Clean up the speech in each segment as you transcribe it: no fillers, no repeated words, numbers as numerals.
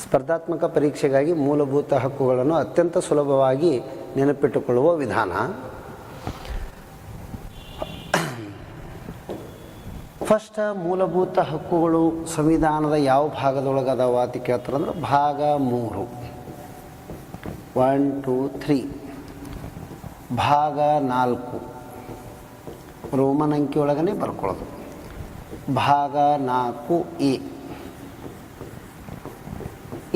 ಸ್ಪರ್ಧಾತ್ಮಕ ಪರೀಕ್ಷೆಗಾಗಿ ಮೂಲಭೂತ ಹಕ್ಕುಗಳನ್ನು ಅತ್ಯಂತ ಸುಲಭವಾಗಿ ನೆನಪಿಟ್ಟುಕೊಳ್ಳುವ ವಿಧಾನ. ಫಸ್ಟ್, ಮೂಲಭೂತ ಹಕ್ಕುಗಳು ಸಂವಿಧಾನದ ಯಾವ ಭಾಗದೊಳಗದಾವ ಅಂತ ಕೇಳ್ತಾರಂದ್ರೆ ಭಾಗ 3, 1, 2, 3. ಭಾಗ 4 ರೋಮನ್ ಅಂಕಿ ಒಳಗನೆ ಬರ್ಕೊಳ್ಳೋದು. ಭಾಗ 4A.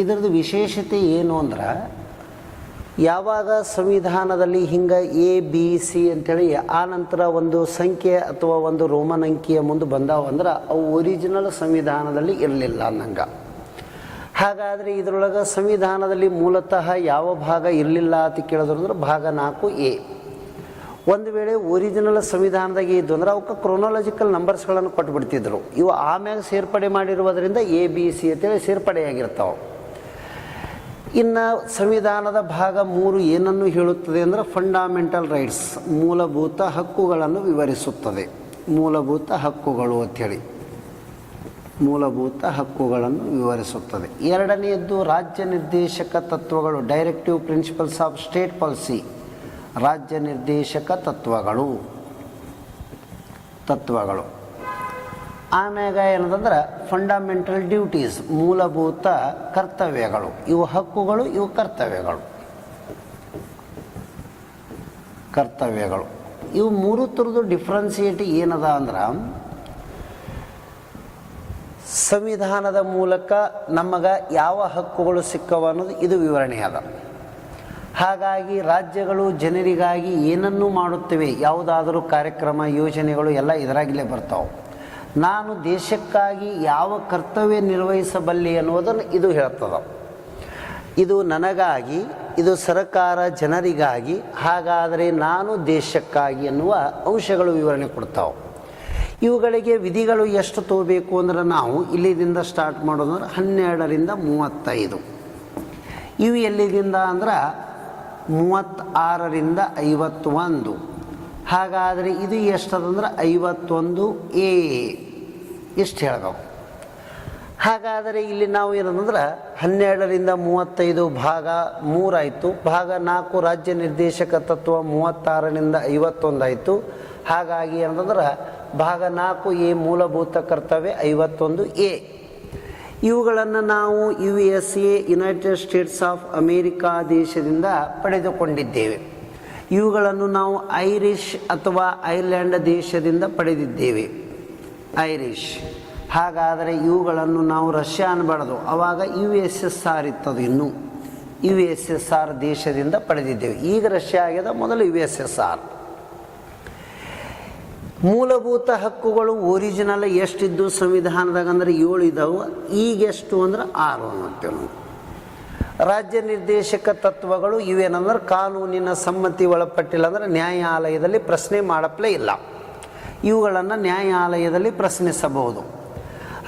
ಇದರದ್ದು ವಿಶೇಷತೆ ಏನು ಅಂದ್ರೆ, ಯಾವಾಗ ಸಂವಿಧಾನದಲ್ಲಿ ಹಿಂಗೆ ABC ಅಂಥೇಳಿ ಆ ನಂತರ ಒಂದು ಸಂಖ್ಯೆ ಅಥವಾ ಒಂದು ರೋಮನ್ ಅಂಕಿಯ ಮುಂದೆ ಬಂದಾವ ಅಂದ್ರೆ ಅವು ಒರಿಜಿನಲ್ ಸಂವಿಧಾನದಲ್ಲಿ ಇರಲಿಲ್ಲ ಅನ್ನಂಗೆ. ಹಾಗಾದರೆ ಇದರೊಳಗೆ ಸಂವಿಧಾನದಲ್ಲಿ ಮೂಲತಃ ಯಾವ ಭಾಗ ಇರಲಿಲ್ಲ ಅಂತ ಕೇಳಿದ್ರು ಅಂದ್ರೆ ಭಾಗ 4A. ಒಂದು ವೇಳೆ ಒರಿಜಿನಲ್ ಸಂವಿಧಾನದಾಗೆ ಇದ್ದು ಅಂದ್ರೆ ಅವಕ್ಕೆ ಕ್ರೊನಾಲಜಿಕಲ್ ನಂಬರ್ಸ್ಗಳನ್ನು ಕೊಟ್ಟುಬಿಡ್ತಿದ್ರು. ಇವು ಆಮ್ಯಾಗ ಸೇರ್ಪಡೆ ಮಾಡಿರುವುದರಿಂದ ABC ಅಂತೇಳಿ ಸೇರ್ಪಡೆಯಾಗಿರ್ತಾವೆ. ಇನ್ನು ಸಂವಿಧಾನದ ಭಾಗ 3 ಏನನ್ನು ಹೇಳುತ್ತದೆ ಅಂದರೆ ಫಂಡಮೆಂಟಲ್ ರೈಟ್ಸ್, ಮೂಲಭೂತ ಹಕ್ಕುಗಳನ್ನು ವಿವರಿಸುತ್ತದೆ. ಮೂಲಭೂತ ಹಕ್ಕುಗಳು ಅಂಥೇಳಿ ಮೂಲಭೂತ ಹಕ್ಕುಗಳನ್ನು ವಿವರಿಸುತ್ತದೆ. ಎರಡನೆಯದ್ದು ರಾಜ್ಯ ನಿರ್ದೇಶಕ ತತ್ವಗಳು, directive principles of state policy. ರಾಜ್ಯ ನಿರ್ದೇಶಕ ತತ್ವಗಳು. ಆಮ್ಯಾಗ ಏನಂತಂದ್ರೆ ಫಂಡಮೆಂಟಲ್ ಡ್ಯೂಟೀಸ್, ಮೂಲಭೂತ ಕರ್ತವ್ಯಗಳು. ಇವು ಹಕ್ಕುಗಳು, ಇವು ಕರ್ತವ್ಯಗಳು. ಇವು ಮೂರು ಥರದ್ದು ಡಿಫ್ರೆನ್ಸಿಯೇಟಿ ಏನದ ಅಂದ್ರೆ, ಸಂವಿಧಾನದ ಮೂಲಕ ನಮಗೆ ಯಾವ ಹಕ್ಕುಗಳು ಸಿಕ್ಕವ ಅನ್ನೋದು ಇದು ವಿವರಣೆ ಅದ. ಹಾಗಾಗಿ ರಾಜ್ಯಗಳು ಜನರಿಗಾಗಿ ಏನನ್ನು ಮಾಡುತ್ತವೆ, ಯಾವುದಾದರೂ ಕಾರ್ಯಕ್ರಮ ಯೋಜನೆಗಳು ಎಲ್ಲ ಇದರಾಗಲೇ ಬರ್ತಾವೆ. ನಾನು ದೇಶಕ್ಕಾಗಿ ಯಾವ ಕರ್ತವ್ಯ ನಿರ್ವಹಿಸಬಲ್ಲೆ ಅನ್ನೋದನ್ನು ಇದು ಹೇಳ್ತದೆ. ಇದು ನನಗಾಗಿ, ಇದು ಸರ್ಕಾರ ಜನರಿಗಾಗಿ, ಹಾಗಾದರೆ ನಾನು ದೇಶಕ್ಕಾಗಿ ಎನ್ನುವ ಅಂಶಗಳು ವಿವರಣೆ ಕೊಡ್ತಾವೆ. ಇವುಗಳಿಗೆ ವಿಧಿಗಳು ಎಷ್ಟು ತಗೋಬೇಕು ಅಂದ್ರೆ ನಾವು ಇಲ್ಲಿದಿಂದ ಸ್ಟಾರ್ಟ್ ಮಾಡೋದಂದ್ರೆ 12ರಿಂದ 35. ಇವು ಎಲ್ಲಿದಿಂದ ಅಂದ್ರೆ 36ರಿಂದ 51. ಹಾಗಾದರೆ ಇದು ಎಷ್ಟದಂದ್ರೆ 51A ಇಷ್ಟು ಹೇಳಬೇಕು. ಹಾಗಾದರೆ ಇಲ್ಲಿ ನಾವು ಏನಂದ್ರೆ 12ರಿಂದ 35 ಭಾಗ 3 ಆಯಿತು. ಭಾಗ 4 ರಾಜ್ಯ ನಿರ್ದೇಶಕ ತತ್ವ 36ರಿಂದ 51 ಆಯಿತು. ಹಾಗಾಗಿ ಏನಂದ್ರೆ ಭಾಗ 4A ಮೂಲಭೂತ ಕರ್ತವ್ಯ 51A. ಇವುಗಳನ್ನು ನಾವು USA United States of America ದೇಶದಿಂದ ಪಡೆದುಕೊಂಡಿದ್ದೇವೆ. ಇವುಗಳನ್ನು ನಾವು ಐರಿಷ್ ಅಥವಾ ಐರ್ಲ್ಯಾಂಡ್ ದೇಶದಿಂದ ಪಡೆದಿದ್ದೇವೆ. ಐರಿಷ್. ಹಾಗಾದರೆ ಇವುಗಳನ್ನು ನಾವು ರಷ್ಯಾ ಅನ್ಬಾರ್ದು, ಆವಾಗ USSR ಇತ್ತದು. ಇನ್ನೂ USSR ದೇಶದಿಂದ ಪಡೆದಿದ್ದೇವೆ. ಈಗ ರಷ್ಯಾ ಆಗ್ಯದ, ಮೊದಲು USSR. ಮೂಲಭೂತ ಹಕ್ಕುಗಳು ಒರಿಜಿನಲ್ ಎಷ್ಟಿದ್ದು ಸಂವಿಧಾನದಾಗ ಅಂದ್ರೆ 7 ಇದ್ದಾವೆ. ಈಗ ಎಷ್ಟು ಅಂದ್ರೆ 6 ಅನ್ನತ್ತೇವೆ ನಾವು. ರಾಜ್ಯ ನಿರ್ದೇಶಕ ತತ್ವಗಳು ಇವೇನಂದ್ರೆ ಕಾನೂನಿನ ಸಮ್ಮತಿ ಒಳಪಟ್ಟಿಲ್ಲ ಅಂದರೆ ನ್ಯಾಯಾಲಯದಲ್ಲಿ ಪ್ರಶ್ನೆ ಮಾಡಪ್ಲೇ ಇಲ್ಲ. ಇವುಗಳನ್ನು ನ್ಯಾಯಾಲಯದಲ್ಲಿ ಪ್ರಶ್ನಿಸಬಹುದು.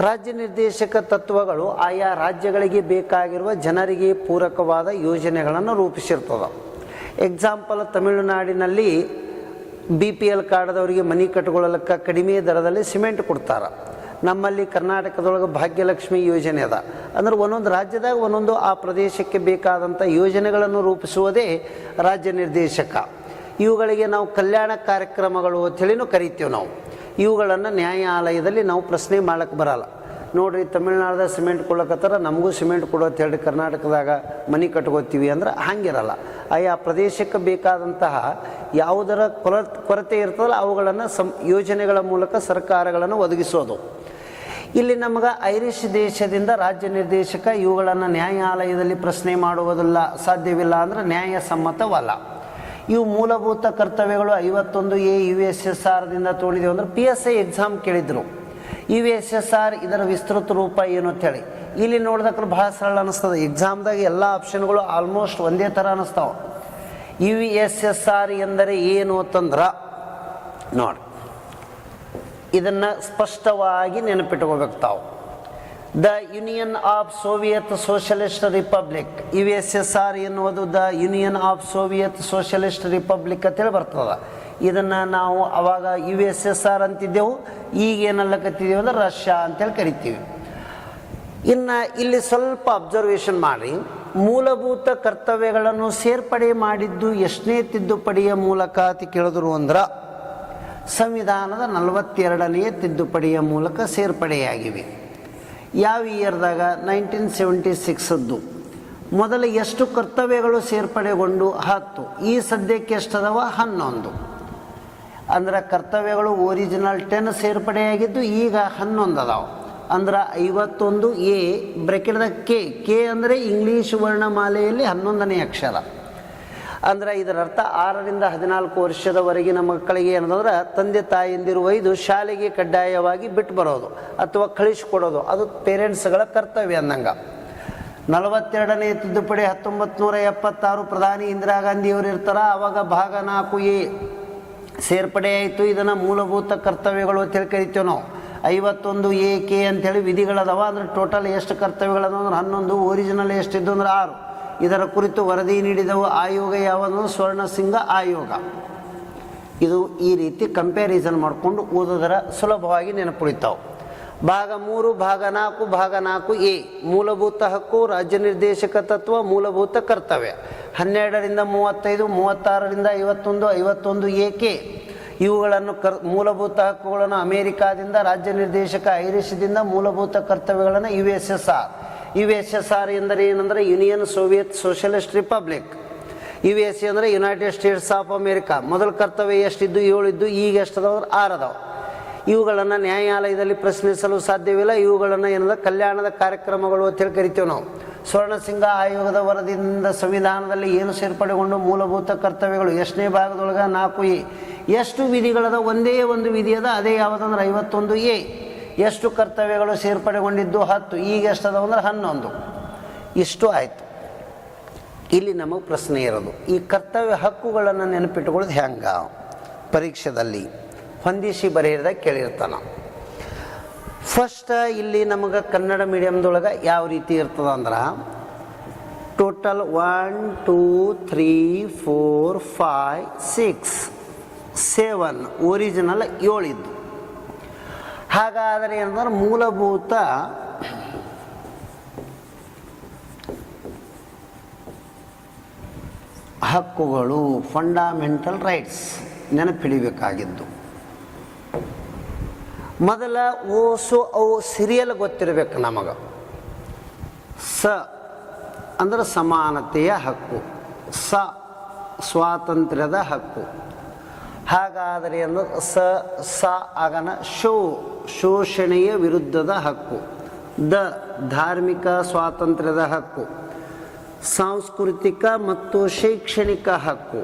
ರಾಜ್ಯ ನಿರ್ದೇಶಕ ತತ್ವಗಳು ಆಯಾ ರಾಜ್ಯಗಳಿಗೆ ಬೇಕಾಗಿರುವ ಜನರಿಗೆ ಪೂರಕವಾದ ಯೋಜನೆಗಳನ್ನು ರೂಪಿಸಿರ್ತದೆ. ಎಕ್ಸಾಂಪಲ್, ತಮಿಳುನಾಡಿನಲ್ಲಿ BPL ಕಾರ್ಡ್ದವರಿಗೆ ಮನೆ ಕಟ್ಕೊಳ್ಳಲಿಕ್ಕೆ ಕಡಿಮೆ ದರದಲ್ಲಿ ಸಿಮೆಂಟ್ ಕೊಡ್ತಾರೆ. ನಮ್ಮಲ್ಲಿ ಕರ್ನಾಟಕದೊಳಗೆ ಭಾಗ್ಯಲಕ್ಷ್ಮಿ ಯೋಜನೆ ಅದ. ಅಂದ್ರೆ ಒಂದೊಂದು ರಾಜ್ಯದಾಗ ಒಂದೊಂದು ಆ ಪ್ರದೇಶಕ್ಕೆ ಬೇಕಾದಂಥ ಯೋಜನೆಗಳನ್ನು ರೂಪಿಸುವುದೇ ರಾಜ್ಯ ನಿರ್ದೇಶಕ. ಇವುಗಳಿಗೆ ನಾವು ಕಲ್ಯಾಣ ಕಾರ್ಯಕ್ರಮಗಳು ಅಂಥೇಳಿನೂ ಕರಿತೀವಿ ನಾವು. ಇವುಗಳನ್ನು ನ್ಯಾಯಾಲಯದಲ್ಲಿ ನಾವು ಪ್ರಶ್ನೆ ಮಾಡೋಕ್ಕೆ ಬರಲ್ಲ. ನೋಡಿರಿ, ತಮಿಳ್ನಾಡ್ದಾಗ ಸಿಮೆಂಟ್ ಕೊಡ್ಲಕತ್ತಾರ, ನಮಗೂ ಸಿಮೆಂಟ್ ಕೊಡು ಅಂತ ಹೇಳಿ ಕರ್ನಾಟಕದಾಗ ಮನೆ ಕಟ್ಕೋತೀವಿ ಅಂದ್ರೆ ಹಾಗಿರಲ್ಲ. ಆಯಾ ಪ್ರದೇಶಕ್ಕೆ ಬೇಕಾದಂತಹ ಯಾವುದರ ಕೊರತೆ ಇರ್ತದಲ್ಲ ಅವುಗಳನ್ನು ಯೋಜನೆಗಳ ಮೂಲಕ ಸರ್ಕಾರಗಳನ್ನು ಒದಗಿಸೋದು. ಇಲ್ಲಿ ನಮಗೆ ಐರಿಷ್ ದೇಶದಿಂದ ರಾಜ್ಯ ನಿರ್ದೇಶಕ ಇವುಗಳನ್ನು ನ್ಯಾಯಾಲಯದಲ್ಲಿ ಪ್ರಶ್ನೆ ಮಾಡುವುದಿಲ್ಲ, ಸಾಧ್ಯವಿಲ್ಲ, ಅಂದರೆ ನ್ಯಾಯಸಮ್ಮತವಲ್ಲ. ಇವು ಮೂಲಭೂತ ಕರ್ತವ್ಯಗಳು 51A USSRದಿಂದ ತೊಗೊಂಡಿದ್ದೇವೆ ಅಂದ್ರೆ PSI ಎಕ್ಸಾಮ್ ಕೇಳಿದ್ರು. USSR ಇದರ ವಿಸ್ತೃತ ರೂಪ ಏನು ಅಂತೇಳಿ ಇಲ್ಲಿ ನೋಡಿದಕ್ಕೆ ಭಾಳ ಸರಳ ಅನ್ನಿಸ್ತದೆ. ಎಕ್ಸಾಮ್ದಾಗ ಎಲ್ಲ ಆಪ್ಷನ್ಗಳು ಆಲ್ಮೋಸ್ಟ್ ಒಂದೇ ಥರ ಅನ್ನಿಸ್ತಾವೆ. USSR ಎಂದರೆ ಏನು ಅಂತಂದ್ರೆ ನೋಡಿ, ಇದನ್ನು ಸ್ಪಷ್ಟವಾಗಿ ನೆನಪಿಟ್ಕೋಬೇಕು ತಾವು. The union of Soviet socialist republic. USSR ಎನ್ನುವುದು the union of Soviet socialist republic ಅಂತೇಳಿ ಬರ್ತದೆ. ಇದನ್ನು ನಾವು ಅವಾಗ USSR ಅಂತಿದ್ದೆವು, ಈಗ ಏನಲ್ಲಕತ್ತಿದ್ದೀವಿ ಅಂದ್ರೆ ರಷ್ಯಾ ಅಂತೇಳಿ ಕರಿತೀವಿ. ಇನ್ನು ಇಲ್ಲಿ ಸ್ವಲ್ಪ ಅಬ್ಸರ್ವೇಷನ್ ಮಾಡಿ, ಮೂಲಭೂತ ಕರ್ತವ್ಯಗಳನ್ನು ಸೇರ್ಪಡೆ ಮಾಡಿದ್ದು ಎಷ್ಟನೇ ತಿದ್ದುಪಡಿಯ ಮೂಲಕ ಅಂತ ಕೇಳಿದ್ರು ಅಂದ್ರೆ ಸಂವಿಧಾನದ 42ನೇ ತಿದ್ದುಪಡಿಯ ಮೂಲಕ ಸೇರ್ಪಡೆಯಾಗಿವೆ. ಯಾವ ಇಯರ್ದಾಗ? 1976ದ್ದು. ಮೊದಲು ಎಷ್ಟು ಕರ್ತವ್ಯಗಳು ಸೇರ್ಪಡೆಗೊಂಡು? 10. ಈ ಸದ್ಯಕ್ಕೆ ಎಷ್ಟದವ? 11. ಅಂದ್ರೆ ಕರ್ತವ್ಯಗಳು ಒರಿಜಿನಲ್ 10 ಸೇರ್ಪಡೆಯಾಗಿದ್ದು, ಈಗ 11 ಅದಾವ. ಅಂದ್ರೆ 51A ಬ್ರೆಕೆಟ್ದಾಗ ಕೆ ಅಂದರೆ ಇಂಗ್ಲೀಷ್ ವರ್ಣಮಾಲೆಯಲ್ಲಿ 11ನೇ ಅಕ್ಷರ. ಅಂದ್ರೆ ಇದರ ಅರ್ಥ 6ರಿಂದ 14 ವರ್ಷದವರೆಗಿನ ಮಕ್ಕಳಿಗೆ ಏನಂದ್ರೆ ತಂದೆ ತಾಯಿಯಂದಿರು ಒಯ್ದು ಶಾಲೆಗೆ ಕಡ್ಡಾಯವಾಗಿ ಬಿಟ್ಟು ಬರೋದು ಅಥವಾ ಕಳಿಸ್ಕೊಡೋದು, ಅದು ಪೇರೆಂಟ್ಸ್ಗಳ ಕರ್ತವ್ಯ ಅಂದಂಗೆ. 42ನೇ ತಿದ್ದುಪಡಿ 1976 ಪ್ರಧಾನಿ ಇಂದಿರಾ ಗಾಂಧಿಯವರು ಇರ್ತಾರ, ಆವಾಗ ಭಾಗ 4A ಸೇರ್ಪಡೆ ಆಯಿತು. ಇದನ್ನು ಮೂಲಭೂತ ಕರ್ತವ್ಯಗಳು ಅಂತೇಳಿ ಕರಿತೀವಿ ನಾವು. 51AK ಅಂಥೇಳಿ ವಿಧಿಗಳದಾವ. ಅಂದ್ರೆ ಟೋಟಲ್ ಎಷ್ಟು ಕರ್ತವ್ಯಗಳದಾವ ಅಂದ್ರೆ 11. ಒರಿಜಿನಲ್ ಎಷ್ಟಿದ್ದು ಅಂದ್ರೆ 6. ಇದರ ಕುರಿತು ವರದಿ ನೀಡಿದವು ಆಯೋಗ ಯಾವುದು? ಸ್ವರ್ಣ ಸಿಂಗ್ ಆಯೋಗ. ಇದು ಈ ರೀತಿ ಕಂಪ್ಯಾರಿಸನ್ ಮಾಡಿಕೊಂಡು ಓದೋದರ ಸುಲಭವಾಗಿ ನೆನಪುಳಿತಾವೆ. ಭಾಗ 3, ಭಾಗ 4, ಭಾಗ 4A ಮೂಲಭೂತ ಹಕ್ಕು, ರಾಜ್ಯ ನಿರ್ದೇಶಕ ತತ್ವ, ಮೂಲಭೂತ ಕರ್ತವ್ಯ. 12ರಿಂದ 35, 36ರಿಂದ 51, 51AK ಇವುಗಳನ್ನು ಮೂಲಭೂತ ಹಕ್ಕುಗಳನ್ನು ಅಮೇರಿಕಾದಿಂದ, ರಾಜ್ಯ ನಿರ್ದೇಶಕ ಐರಿಷದಿಂದ, ಮೂಲಭೂತ ಕರ್ತವ್ಯಗಳನ್ನು USSR. USSR ಎಂದರೆ ಏನಂದರೆ union Soviet socialist republic. USA ಅಂದರೆ ಯುನೈಟೆಡ್ ಸ್ಟೇಟ್ಸ್ ಆಫ್ ಅಮೇರಿಕಾ. ಮೊದಲ ಕರ್ತವ್ಯ ಎಷ್ಟಿದ್ದು? 7 ಇದ್ದು, ಈಗ ಎಷ್ಟದಾವ? 6 ಅದಾವ. ಇವುಗಳನ್ನು ನ್ಯಾಯಾಲಯದಲ್ಲಿ ಪ್ರಶ್ನಿಸಲು ಸಾಧ್ಯವಿಲ್ಲ. ಇವುಗಳನ್ನು ಏನಂದ್ರೆ ಕಲ್ಯಾಣದ ಕಾರ್ಯಕ್ರಮಗಳು ಅಂತೇಳಿ ಕರಿತೀವಿ ನಾವು. ಸ್ವರ್ಣಸಿಂಗ ಆಯೋಗದ ವರದಿಯಿಂದ ಸಂವಿಧಾನದಲ್ಲಿ ಏನು ಸೇರ್ಪಡೆಗೊಂಡು ಮೂಲಭೂತ ಕರ್ತವ್ಯಗಳು ಎಷ್ಟನೇ ಭಾಗದೊಳಗೆ? 4A. ಎಷ್ಟು ವಿಧಿಗಳದ? ಒಂದೇ ಒಂದು ವಿಧಿ ಅದ, ಅದೇ ಯಾವುದಂದ್ರೆ 51A. ಎಷ್ಟು ಕರ್ತವ್ಯಗಳು ಸೇರ್ಪಡೆಗೊಂಡಿದ್ದು? 10. ಈಗ ಎಷ್ಟದಾವ ಅಂದ್ರೆ 11. ಇಷ್ಟು ಆಯಿತು. ಇಲ್ಲಿ ನಮಗೆ ಪ್ರಶ್ನೆ ಇರೋದು, ಈ ಕರ್ತವ್ಯ ಹಕ್ಕುಗಳನ್ನು ನೆನಪಿಟ್ಟುಕೊಳ್ಳೋದು ಹೆಂಗ? ಪರೀಕ್ಷೆದಲ್ಲಿ ಹೊಂದಿಸಿ ಬರೆಯದಾಗ ಕೇಳಿರ್ತಾನೆ. ಫಸ್ಟ್ ಇಲ್ಲಿ ನಮಗೆ ಕನ್ನಡ ಮೀಡಿಯಮ್ದೊಳಗೆ ಯಾವ ರೀತಿ ಇರ್ತದ ಅಂದ್ರೆ ಟೋಟಲ್ 1 2 3 4 5 6 7 ಒರಿಜಿನಲ್ 7 ಇದ್ದು. ಹಾಗಾದರೆ ಏನಂದ್ರೆ ಮೂಲಭೂತ ಹಕ್ಕುಗಳು, ಫಂಡಮೆಂಟಲ್ ರೈಟ್ಸ್ ನೆನಪಿಡಿಬೇಕಾಗಿದ್ದು. ಮೊದಲ ಅವು ಸಿರಿಯಲ್ ಗೊತ್ತಿರಬೇಕು ನಮಗೆ. ಅಂದರೆ ಸಮಾನತೆಯ ಹಕ್ಕು, ಸ್ವಾತಂತ್ರ್ಯದ ಹಕ್ಕು. ಹಾಗಾದರೆ ಅಂದ್ರೆ ಆಗನ ಶೋಷಣೆಯ ವಿರುದ್ಧದ ಹಕ್ಕು. ಧಾರ್ಮಿಕ ಸ್ವಾತಂತ್ರ್ಯದ ಹಕ್ಕು, ಸಾಂಸ್ಕೃತಿಕ ಮತ್ತು ಶೈಕ್ಷಣಿಕ ಹಕ್ಕು,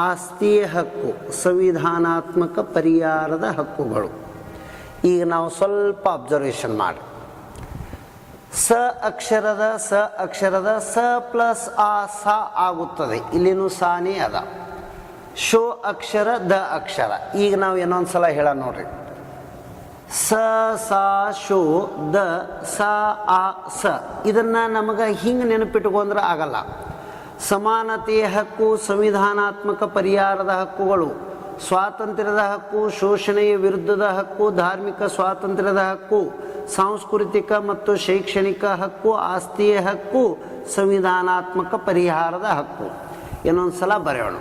ಆಸ್ತಿಯ ಹಕ್ಕು, ಸಂವಿಧಾನಾತ್ಮಕ ಪರಿಹಾರದ ಹಕ್ಕುಗಳು. ಈಗ ನಾವು ಸ್ವಲ್ಪ ಅಬ್ಸರ್ವೇಷನ್ ಮಾಡಿ. ಅಕ್ಷರದ ಸ ಪ್ಲಸ್ ಸ ಆಗುತ್ತದೆ. ಇಲ್ಲಿನೂ ಸಾನೇ ಅದ. ಶೋ ಅಕ್ಷರ, ದ ಅಕ್ಷರ. ಈಗ ನಾವು ಇನ್ನೊಂದು ಸಲ ಹೇಳ ನೋಡ್ರಿ. ಸ ಶೋ ದ ಸ. ಇದನ್ನು ನಮಗೆ ಹಿಂಗೆ ನೆನಪಿಟ್ಕೊಂಡ್ರೆ ಆಗಲ್ಲ. ಸಮಾನತೆಯ ಹಕ್ಕು, ಸಂವಿಧಾನಾತ್ಮಕ ಪರಿಹಾರದ ಹಕ್ಕುಗಳು, ಸ್ವಾತಂತ್ರ್ಯದ ಹಕ್ಕು, ಶೋಷಣೆಯ ವಿರುದ್ಧದ ಹಕ್ಕು, ಧಾರ್ಮಿಕ ಸ್ವಾತಂತ್ರ್ಯದ ಹಕ್ಕು, ಸಾಂಸ್ಕೃತಿಕ ಮತ್ತು ಶೈಕ್ಷಣಿಕ ಹಕ್ಕು, ಆಸ್ತಿಯ ಹಕ್ಕು, ಸಂವಿಧಾನಾತ್ಮಕ ಪರಿಹಾರದ ಹಕ್ಕು. ಇನ್ನೊಂದು ಸಲ ಬರೆಯೋಣ.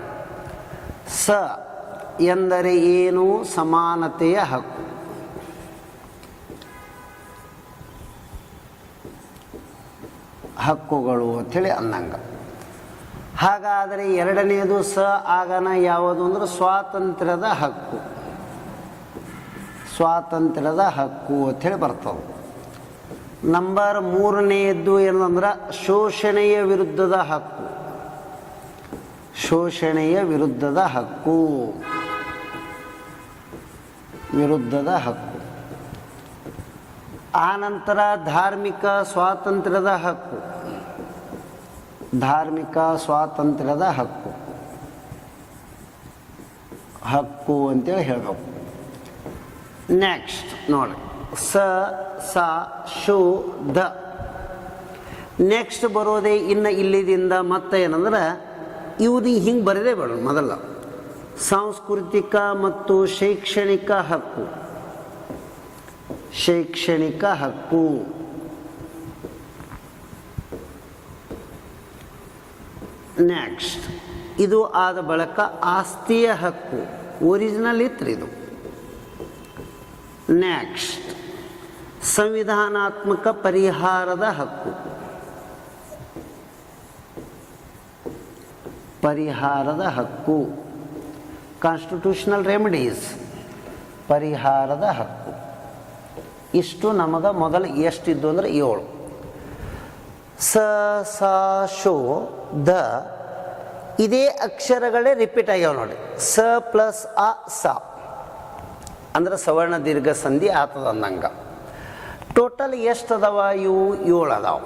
ಎಂದರೆ ಏನು? ಸಮಾನತೆಯ ಹಕ್ಕು. ಹಕ್ಕುಗಳು ಅಂಥೇಳಿ ಅಂದಂಗ. ಹಾಗಾದರೆ ಎರಡನೆಯದು ಆಗನ ಯಾವುದು ಅಂದ್ರೆ ಸ್ವಾತಂತ್ರ್ಯದ ಹಕ್ಕು. ಸ್ವಾತಂತ್ರ್ಯದ ಹಕ್ಕು ಅಂಥೇಳಿ ಬರ್ತದೆ. ನಂಬರ್ 3ನೇದ್ದು ಏನಂದ್ರೆ ಶೋಷಣೆಯ ವಿರುದ್ಧದ ಹಕ್ಕು. ಶೋಷಣೆಯ ವಿರುದ್ಧದ ಹಕ್ಕು. ವಿರುದ್ಧದ ಹಕ್ಕು. ಆನಂತರ ಧಾರ್ಮಿಕ ಸ್ವಾತಂತ್ರ್ಯದ ಹಕ್ಕು. ಧಾರ್ಮಿಕ ಸ್ವಾತಂತ್ರ್ಯದ ಹಕ್ಕು. ಹಕ್ಕು ಅಂತೇಳಿ ಹೇಳಬೇಕು. ನೆಕ್ಸ್ಟ್ ನೋಡಿ, ಶೋ ದ. ನೆಕ್ಸ್ಟ್ ಬರೋದೇ ಇನ್ನು ಇಲ್ಲಿದಿಂದ ಮತ್ತೆ ಏನಂದ್ರೆ ಇವುದು ಹಿಂಗೆ ಬರದೇ ಬೇಡ. ಮೊದಲ ಸಾಂಸ್ಕೃತಿಕ ಮತ್ತು ಶೈಕ್ಷಣಿಕ ಹಕ್ಕು. ಶೈಕ್ಷಣಿಕ ಹಕ್ಕು. ನೆಕ್ಸ್ಟ್ ಇದು ಆದ ಬಳಿಕ ಆಸ್ತಿಯ ಹಕ್ಕು ಒರಿಜಿನಲ್ ಇತ್ತು ಇದು. ನೆಕ್ಸ್ಟ್ ಸಂವಿಧಾನಾತ್ಮಕ ಪರಿಹಾರದ ಹಕ್ಕು, ಪರಿಹಾರದ ಹಕ್ಕು ಕಾನ್ಸ್ಟಿಟ್ಯೂಷನಲ್ ರೆಮಿಡೀಸ್, ಪರಿಹಾರದ ಹಕ್ಕು. ಇಷ್ಟು ನಮಗೆ ಮೊದಲು ಎಷ್ಟಿದ್ದು ಅಂದರೆ 7. ಸ ಸ ಶೋ ದ ಇದೇ ಅಕ್ಷರಗಳೇ ರಿಪೀಟ್ ಆಗ್ಯಾವ ನೋಡಿ. ಸ ಪ್ಲಸ್ ಅ ಸ ಅಂದ್ರೆ ಸವರ್ಣ ದೀರ್ಘ ಸಂಧಿ ಆತದ ಅಂದಂಗೆ. ಟೋಟಲ್ ಎಷ್ಟು ಅದಾವ? ಇವು 7 ಅದಾವ.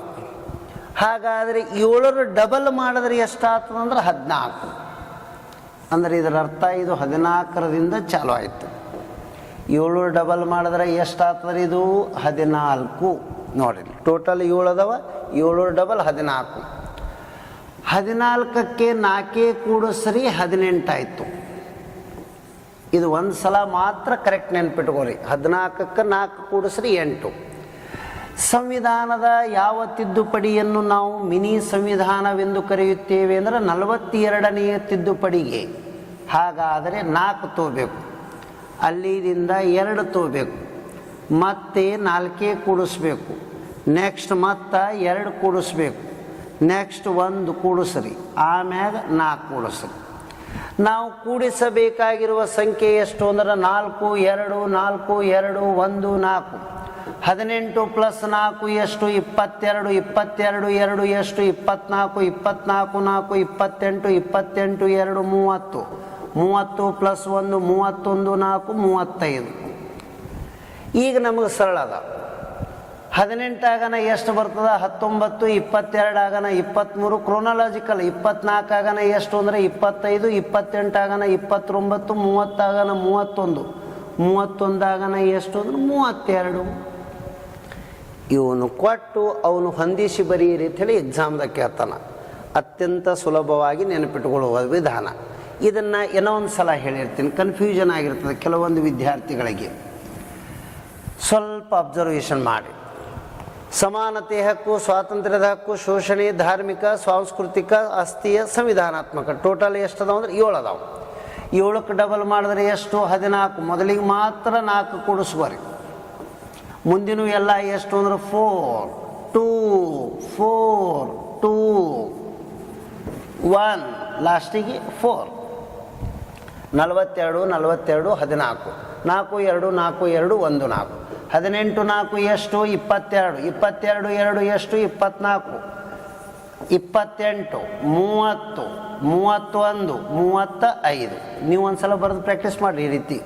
ಹಾಗಾದರೆ 7ರ ಡಬಲ್ ಮಾಡಿದ್ರೆ ಎಷ್ಟಾಗ್ತದೆ ಅಂದ್ರೆ 14. ಅಂದರೆ ಇದರ ಅರ್ಥ ಇದು 14ರಿಂದ ಚಾಲು ಆಯಿತು. 7 ಡಬಲ್ ಮಾಡಿದ್ರೆ ಎಷ್ಟಾಗ್ತದೆ? ಇದು 14. ನೋಡಿ ಟೋಟಲ್ 7 ಅದಾವ, 7 ಡಬಲ್ 14. 14ಕ್ಕೆ 4 ಕೂಡಿಸ್ರಿ 18 ಆಯಿತು. ಇದು ಒಂದು ಸಲ ಮಾತ್ರ ಕರೆಕ್ಟ್ ನೆನ್ಪಿಟ್ಕೋರಿ. 14ಕ್ಕೆ 4 ಕೂಡಿಸ್ರಿ 8. ಸಂವಿಧಾನದ ಯಾವ ತಿದ್ದುಪಡಿಯನ್ನು ನಾವು ಮಿನಿ ಸಂವಿಧಾನವೆಂದು ಕರೆಯುತ್ತೇವೆ ಅಂದರೆ 42ನೆಯ ತಿದ್ದುಪಡಿಗೆ. ಹಾಗಾದರೆ 4 ತಗೋಬೇಕು, ಅಲ್ಲಿದಿಂದ 2 ತಗೋಬೇಕು, ಮತ್ತೆ 4 ಕೂಡಿಸ್ಬೇಕು, ನೆಕ್ಸ್ಟ್ ಮತ್ತೆ 2 ಕೂಡಿಸ್ಬೇಕು, ನೆಕ್ಸ್ಟ್ 1 ಕೂಡಿಸ್ರಿ, ಆಮ್ಯಾಗ 4 ಕೂಡಿಸ್ರಿ. ನಾವು ಕೂಡಿಸಬೇಕಾಗಿರುವ ಸಂಖ್ಯೆ ಎಷ್ಟು ಅಂದರೆ 4 2 4 2 1 4. 18 ಪ್ಲಸ್ 4 ಎಷ್ಟು? 22. 22 2 ಎಷ್ಟು? 24. 24 4 28. 28 2 30. 30 ಪ್ಲಸ್ 1 31 4 35. ಈಗ ನಮಗೆ ಸರಳ ಅದ. 18 ಆಗನ ಎಷ್ಟು ಬರ್ತದ? 19. 22 ಆಗನ 23 ಕ್ರೋನಾಲಜಿಕಲ್. 24 ಆಗನ ಎಷ್ಟು ಅಂದರೆ 25. 28 ಆಗನ 29. 30 ಆಗನ 31. 31 ಆಗನ ಎಷ್ಟು ಅಂದ್ರೆ 32. ಇವನು ಕೊಟ್ಟು ಅವನು ಹೊಂದಿಸಿ ಬರೀರಿ ಅಂಥೇಳಿ ಎಕ್ಸಾಮ್ದಾಗ ಕೇಳ್ತಾನ. ಅತ್ಯಂತ ಸುಲಭವಾಗಿ ನೆನಪಿಟ್ಟುಕೊಳ್ಳುವ ವಿಧಾನ. ಇದನ್ನು ಏನೋ ಒಂದು ಸಲ ಹೇಳಿರ್ತೀನಿ, ಕನ್ಫ್ಯೂಷನ್ ಆಗಿರ್ತದೆ ಕೆಲವೊಂದು ವಿದ್ಯಾರ್ಥಿಗಳಿಗೆ. ಸ್ವಲ್ಪ ಅಬ್ಸರ್ವೇಷನ್ ಮಾಡಿ. ಸಮಾನತೆ ಹಕ್ಕು, ಸ್ವಾತಂತ್ರ್ಯದ ಹಕ್ಕು, ಶೋಷಣೆ, ಧಾರ್ಮಿಕ, ಸಾಂಸ್ಕೃತಿಕ, ಆಸ್ತಿಯ, ಸಂವಿಧಾನಾತ್ಮಕ. ಟೋಟಲ್ ಎಷ್ಟದಾವ ಅಂದ್ರೆ 7 ಅದಾವೆ. 7ಕ್ಕೆ ಡಬಲ್ ಮಾಡಿದ್ರೆ ಎಷ್ಟು? 14. ಮೊದಲಿಗೆ ಮಾತ್ರ 4 ಕೂಡಿಸ್ಬರಿ. ಮುಂದಿನ ಎಲ್ಲ ಎಷ್ಟು ಅಂದ್ರೆ 4 2 4 2 1 ಲಾಸ್ಟಿಗೆ 4. 42 42 14. 4 2 4 2 1 4. 18 4 ಎಷ್ಟು? 22. 22 2 ಎಷ್ಟು? 24. 28 30 31 35. ನೀವು ಒಂದ್ಸಲ ಬರೆದು ಪ್ರಾಕ್ಟೀಸ್ ಮಾಡಿರಿ ಈ ರೀತಿ.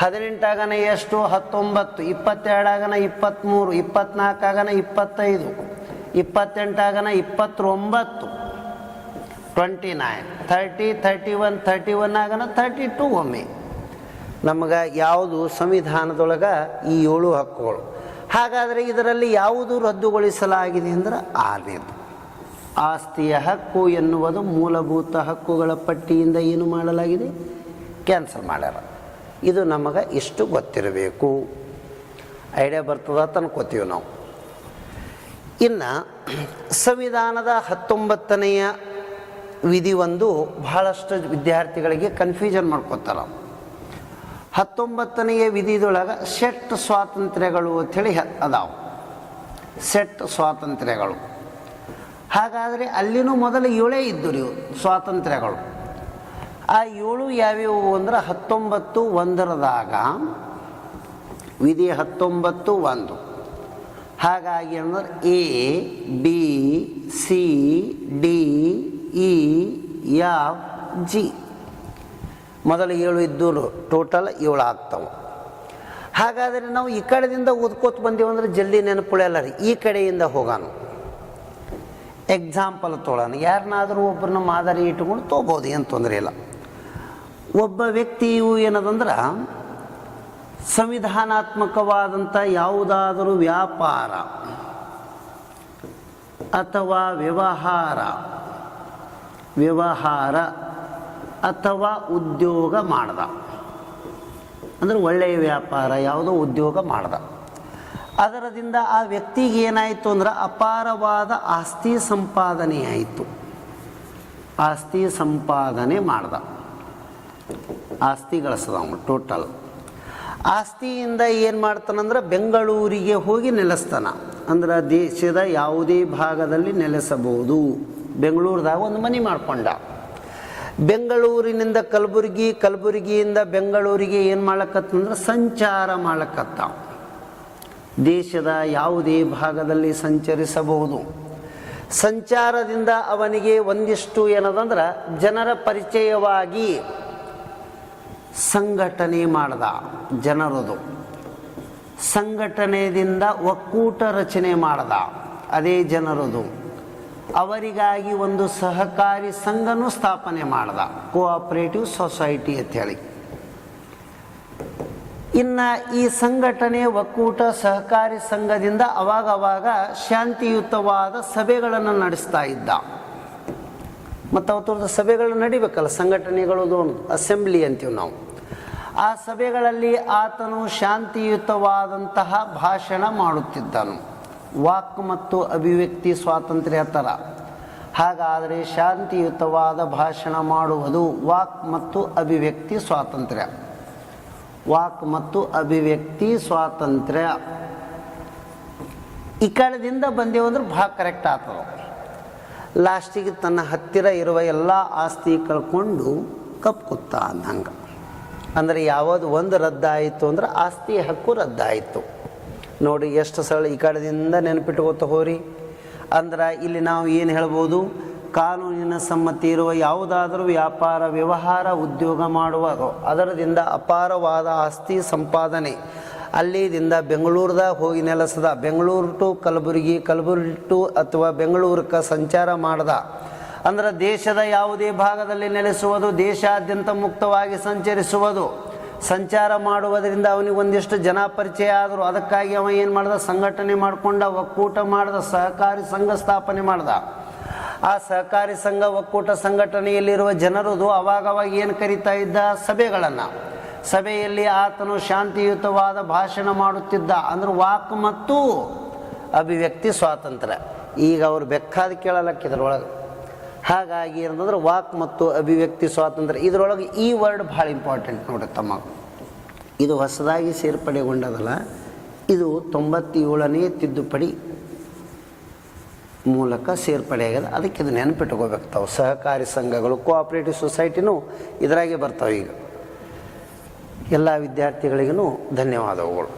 18 ಆಗನ ಎಷ್ಟು? 19. 22 ಆಗನ 23. 24 ಆಗನ 25. 28 ಆಗನ 29. 29 30 31 31 ಆಗನ 32. ಒಮ್ಮೆ ನಮಗೆ ಯಾವುದು ಸಂವಿಧಾನದೊಳಗೆ ಈ 7 ಹಕ್ಕುಗಳು. ಹಾಗಾದರೆ ಇದರಲ್ಲಿ ಯಾವುದು ರದ್ದುಗೊಳಿಸಲಾಗಿದೆ ಅಂದರೆ 6ನೇದು ಆಸ್ತಿಯ ಹಕ್ಕು ಎನ್ನುವುದು ಮೂಲಭೂತ ಹಕ್ಕುಗಳ ಪಟ್ಟಿಯಿಂದ ಏನು ಮಾಡಲಾಗಿದೆ? ಕ್ಯಾನ್ಸಲ್ ಮಾಡ್ಯಾರ. ಇದು ನಮಗೆ ಇಷ್ಟು ಗೊತ್ತಿರಬೇಕು. ಐಡಿಯಾ ಬರ್ತದ ತನ್ಕೋತೀವಿ ನಾವು. ಇನ್ನು ಸಂವಿಧಾನದ 19ನೆಯ ವಿಧಿ ಒಂದು ಬಹಳಷ್ಟು ವಿದ್ಯಾರ್ಥಿಗಳಿಗೆ ಕನ್ಫ್ಯೂಷನ್ ಮಾಡ್ಕೋತಾರೆ. 19ನೆಯ ವಿಧಿದೊಳಗೆ ಸೆಟ್ ಸ್ವಾತಂತ್ರ್ಯಗಳು ಅಂಥೇಳಿ ಅದಾವೆ. ಸೆಟ್ ಸ್ವಾತಂತ್ರ್ಯಗಳು. ಹಾಗಾದರೆ ಅಲ್ಲಿನೂ ಮೊದಲು 7 ಇದ್ದು ನೀವು ಸ್ವಾತಂತ್ರ್ಯಗಳು. ಆ 7 ಯಾವ್ಯಾವು ಅಂದ್ರೆ 19(1)ದಾಗ ವಿಧಿ 19(1). ಹಾಗಾಗಿ ಅಂದ್ರೆ A B C D E F G ಮೊದಲು 7 ಇದ್ದು ಟೋಟಲ್ 7 ಆಗ್ತಾವೆ. ಹಾಗಾದರೆ ನಾವು ಈ ಕಡೆಯಿಂದ ಓದ್ಕೋತ ಬಂದೀವಿ ಅಂದ್ರೆ ಜಲ್ದಿ ನೆನಪುಳಿಯಲ್ಲ ರೀ. ಈ ಕಡೆಯಿಂದ ಹೋಗೋಣ. ಎಕ್ಸಾಂಪಲ್ ತೊಗೊಳ್ಳೋಣ. ಯಾರನ್ನಾದರೂ ಒಬ್ಬರನ್ನ ಮಾದರಿ ಇಟ್ಕೊಂಡು ತೊಗೋಬೋದು, ಏನು ತೊಂದರೆ ಇಲ್ಲ. ಒಬ್ಬ ವ್ಯಕ್ತಿಯು ಏನದಂದ್ರೆ ಸಂವಿಧಾನಾತ್ಮಕವಾದಂಥ ಯಾವುದಾದರೂ ವ್ಯಾಪಾರ ಅಥವಾ ವ್ಯವಹಾರ ಅಥವಾ ಉದ್ಯೋಗ ಮಾಡ್ದ. ಅಂದರೆ ಒಳ್ಳೆಯ ವ್ಯಾಪಾರ ಯಾವುದೋ ಉದ್ಯೋಗ ಮಾಡ್ದ. ಅದರದಿಂದ ಆ ವ್ಯಕ್ತಿಗೆ ಏನಾಯಿತು ಅಂದ್ರೆ ಅಪಾರವಾದ ಆಸ್ತಿ ಸಂಪಾದನೆ ಆಯಿತು. ಆಸ್ತಿ ಸಂಪಾದನೆ ಮಾಡ್ದ, ಆಸ್ತಿ ಗಳಿಸ್ದ ಅವನು ಟೋಟಲ್. ಆಸ್ತಿಯಿಂದ ಏನು ಮಾಡ್ತಾನಂದ್ರೆ ಬೆಂಗಳೂರಿಗೆ ಹೋಗಿ ನೆಲೆಸ್ತಾನ. ಅಂದ್ರೆ ದೇಶದ ಯಾವುದೇ ಭಾಗದಲ್ಲಿ ನೆಲೆಸಬಹುದು. ಬೆಂಗಳೂರದಾಗ ಒಂದು ಮನೆ ಮಾಡ್ಕೊಂಡ. ಬೆಂಗಳೂರಿನಿಂದ ಕಲಬುರಗಿ, ಕಲಬುರಗಿಯಿಂದ ಬೆಂಗಳೂರಿಗೆ ಏನು ಮಾಡ್ಲಕತ್ತಂದ್ರೆ ಸಂಚಾರ ಮಾಡ್ಲಕತ್ತ. ದೇಶದ ಯಾವುದೇ ಭಾಗದಲ್ಲಿ ಸಂಚರಿಸಬಹುದು. ಸಂಚಾರದಿಂದ ಅವನಿಗೆ ಒಂದಿಷ್ಟು ಏನದಂದ್ರೆ ಜನರ ಪರಿಚಯವಾಗಿ ಸಂಘಟನೆ ಮಾಡ್ದ. ಜನರದು ಸಂಘಟನೆಯಿಂದ ಒಕ್ಕೂಟ ರಚನೆ ಮಾಡ್ದ. ಅದೇ ಜನರದು ಅವರಿಗಾಗಿ ಒಂದು ಸಹಕಾರಿ ಸಂಘನೂ ಸ್ಥಾಪನೆ ಮಾಡ್ದ, ಕೋಆಪರೇಟಿವ್ ಸೊಸೈಟಿ ಅಂಥೇಳಿ. ಇನ್ನು ಈ ಸಂಘಟನೆ ಒಕ್ಕೂಟ ಸಹಕಾರಿ ಸಂಘದಿಂದ ಅವಾಗ ಶಾಂತಿಯುತವಾದ ಸಭೆಗಳನ್ನು ನಡೆಸ್ತಾ ಇದ್ದ. ಮತ್ತು ಅವತ್ತರದ ಸಭೆಗಳು ನಡಿಬೇಕಲ್ಲ, ಸಂಘಟನೆಗಳದು ಒಂದು ಅಸೆಂಬ್ಲಿ ಅಂತೀವಿ ನಾವು. ಆ ಸಭೆಗಳಲ್ಲಿ ಆತನು ಶಾಂತಿಯುತವಾದಂತಹ ಭಾಷಣ ಮಾಡುತ್ತಿದ್ದನು. ವಾಕ್ ಮತ್ತು ಅಭಿವ್ಯಕ್ತಿ ಸ್ವಾತಂತ್ರ್ಯ ಥರ. ಹಾಗಾದರೆ ಶಾಂತಿಯುತವಾದ ಭಾಷಣ ಮಾಡುವುದು ವಾಕ್ ಮತ್ತು ಅಭಿವ್ಯಕ್ತಿ ಸ್ವಾತಂತ್ರ್ಯ. ವಾಕ್ ಮತ್ತು ಅಭಿವ್ಯಕ್ತಿ ಸ್ವಾತಂತ್ರ್ಯ ಈ ಕಡೆದಿಂದ ಬಂದೇವಂದ್ರೆ ಭಾಳ ಕರೆಕ್ಟ್ ಆಗ್ತದೆ. ಲಾಸ್ಟಿಗೆ ತನ್ನ ಹತ್ತಿರ ಇರುವ ಎಲ್ಲ ಆಸ್ತಿ ಕಳ್ಕೊಂಡು ಕಪ್ಪುತ್ತ ಅಂದಂಗೆ. ಅಂದರೆ ಯಾವುದು ಒಂದು ರದ್ದಾಯಿತು ಅಂದ್ರೆ ಆಸ್ತಿ ಹಕ್ಕು ರದ್ದಾಯಿತು. ನೋಡಿ ಎಷ್ಟು ಸರಳ, ಈ ಕಡೆದಿಂದ ನೆನಪಿಟ್ಕೋತ ಹೋರಿ. ಅಂದ್ರೆ ಇಲ್ಲಿ ನಾವು ಏನು ಹೇಳ್ಬೋದು, ಕಾನೂನಿನ ಸಮ್ಮತಿ ಇರುವ ಯಾವುದಾದರೂ ವ್ಯಾಪಾರ ವ್ಯವಹಾರ ಉದ್ಯೋಗ ಮಾಡುವಾಗ ಅದರದಿಂದ ಅಪಾರವಾದ ಆಸ್ತಿ ಸಂಪಾದನೆ. ಅಲ್ಲಿದಿಂದ ಬೆಂಗಳೂರದಾಗ ಹೋಗಿ ನೆಲೆಸದ, ಬೆಂಗಳೂರು ಟು ಕಲಬುರಗಿ, ಕಲಬುರಗಿ ಟು ಅಥವಾ ಬೆಂಗಳೂರಕ್ಕೆ ಸಂಚಾರ ಮಾಡ್ದ. ಅಂದ್ರೆ ದೇಶದ ಯಾವುದೇ ಭಾಗದಲ್ಲಿ ನೆಲೆಸುವುದು, ದೇಶಾದ್ಯಂತ ಮುಕ್ತವಾಗಿ ಸಂಚರಿಸುವುದು. ಸಂಚಾರ ಮಾಡುವುದರಿಂದ ಅವನಿಗೆ ಒಂದಿಷ್ಟು ಜನ ಪರಿಚಯ ಆದರು. ಅದಕ್ಕಾಗಿ ಅವ ಏನು ಮಾಡ್ದ, ಸಂಘಟನೆ ಮಾಡಿಕೊಂಡ, ಒಕ್ಕೂಟ ಮಾಡ್ದ, ಸಹಕಾರಿ ಸಂಘ ಸ್ಥಾಪನೆ ಮಾಡ್ದ. ಆ ಸಹಕಾರಿ ಸಂಘ ಒಕ್ಕೂಟ ಸಂಘಟನೆಯಲ್ಲಿರುವ ಜನರದು ಅವಾಗವಾಗ ಏನು ಕರೀತಾ ಇದ್ದ, ಸಭೆಗಳನ್ನು. ಸಭೆಯಲ್ಲಿ ಆತನು ಶಾಂತಿಯುತವಾದ ಭಾಷಣ ಮಾಡುತ್ತಿದ್ದ. ಅಂದ್ರೆ ವಾಕ್ ಮತ್ತು ಅಭಿವ್ಯಕ್ತಿ ಸ್ವಾತಂತ್ರ್ಯ. ಈಗ ಅವರು ಬೇಕಾದ ಕೇಳಲಕ್ಕಿದ್ರೊಳಗೆ. ಹಾಗಾಗಿ ಏನಂದ್ರೆ ವಾಕ್ ಮತ್ತು ಅಭಿವ್ಯಕ್ತಿ ಸ್ವಾತಂತ್ರ್ಯ, ಇದರೊಳಗೆ ಈ ವರ್ಡ್ ಭಾಳ ಇಂಪಾರ್ಟೆಂಟ್ ನೋಡಿ ತಮ್ಮ. ಇದು ಹೊಸದಾಗಿ ಸೇರ್ಪಡೆಗೊಂಡದಲ್ಲ, ಇದು 97ನೇ ತಿದ್ದುಪಡಿ ಮೂಲಕ ಸೇರ್ಪಡೆ ಆಗ್ಯದ. ಅದಕ್ಕೆ ಇದು ನೆನಪಿಟ್ಕೋಬೇಕು ತಾವು. ಸಹಕಾರಿ ಸಂಘಗಳು, ಕೋಆಪರೇಟಿವ್ ಸೊಸೈಟಿನೂ ಇದರಾಗೆ ಬರ್ತಾವೆ. ಈಗ ಎಲ್ಲ ವಿದ್ಯಾರ್ಥಿಗಳಿಗೂ ಧನ್ಯವಾದಗಳು.